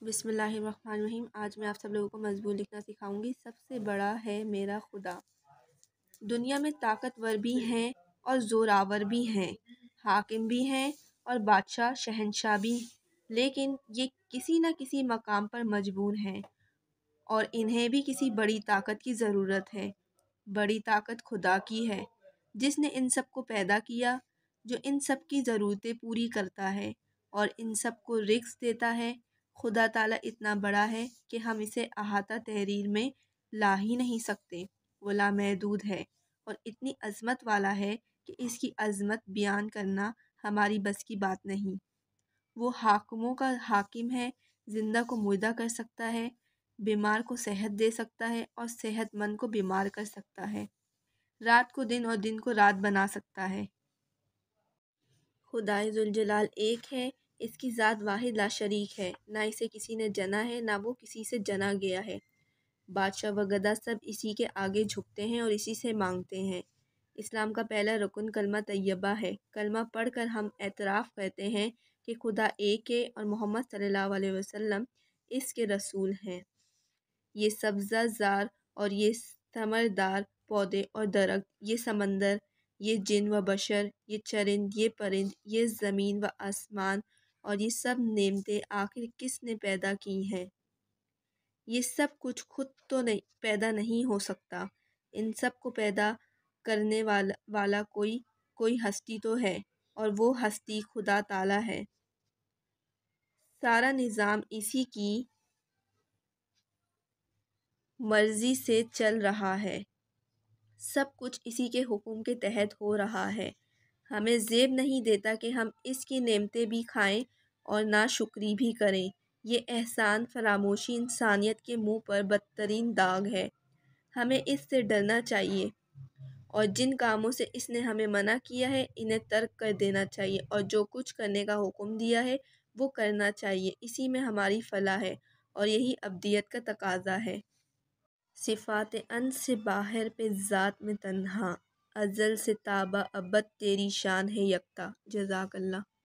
بسم اللہ الرحمن الرحیم۔ آج میں آپ سب لوگوں کو مضمون لکھنا سکھاؤں گی۔ سب سے بڑا ہے میرا خدا۔ دنیا میں طاقتور بھی ہیں اور زوراور بھی ہیں، حاکم بھی ہیں اور بادشاہ شہنشاہ بھی، لیکن یہ کسی نہ کسی مقام پر مجبور ہیں اور انہیں بھی کسی بڑی طاقت کی ضرورت ہے۔ بڑی طاقت خدا کی ہے، جس نے ان سب کو پیدا کیا، جو ان سب کی ضرورتیں پوری کرتا ہے اور ان سب کو رزق دیتا ہے۔ خدا تعالیٰ اتنا بڑا ہے کہ ہم اسے احاطہ تحریر میں لا ہی نہیں سکتے۔ وہ لامحدود ہے اور اتنی عظمت والا ہے کہ اس کی عظمت بیان کرنا ہماری بس کی بات نہیں۔ وہ حاکموں کا حاکم ہے، زندہ کو مردہ کر سکتا ہے، بیمار کو صحت دے سکتا ہے اور صحت مند کو بیمار کر سکتا ہے، رات کو دن اور دن کو رات بنا سکتا ہے۔ خدائے ذوالجلال ایک ہے، اس کی ذات واحد لا شریک ہے، نہ اسے کسی نے جنا ہے نہ وہ کسی سے جنا گیا ہے۔ بادشاہ و گدا سب اسی کے آگے جھکتے ہیں اور اسی سے مانگتے ہیں۔ اسلام کا پہلا رکن کلمہ طیبہ ہے۔ کلمہ پڑھ کر ہم اعتراف کرتے ہیں کہ خدا ایک ہے اور محمد صلی اللہ علیہ وسلم اس کے رسول ہیں۔ یہ سبزہ زار اور یہ ثمردار پودے اور درخت، یہ سمندر، یہ جن و بشر، یہ چرند، یہ پرند، یہ زمین و آسمان اور یہ سب نعمتیں آخر کس نے پیدا کی ہیں؟ یہ سب کچھ خود تو پیدا نہیں ہو سکتا، ان سب کو پیدا کرنے والا کوئی ہستی تو ہے، اور وہ ہستی خدا تعالیٰ ہے۔ سارا نظام اسی کی مرضی سے چل رہا ہے، سب کچھ اسی کے حکم کے تحت ہو رہا ہے۔ ہمیں زیب نہیں دیتا کہ ہم اس کی نعمتیں بھی کھائیں اور ناشکری بھی کریں۔ یہ احسان فراموشی انسانیت کے منہ پر بدترین داغ ہے۔ ہمیں اس سے ڈرنا چاہیے اور جن کاموں سے اس نے ہمیں منع کیا ہے انہیں ترک کر دینا چاہیے، اور جو کچھ کرنے کا حکم دیا ہے وہ کرنا چاہیے۔ اسی میں ہماری فلاح ہے اور یہی ابدیت کا تقاضا ہے۔ صفات ان سے باہر پہ ذات میں تنہا، ازل سے تا با ابد تیری شان ہے یکتا۔ جزاک اللہ۔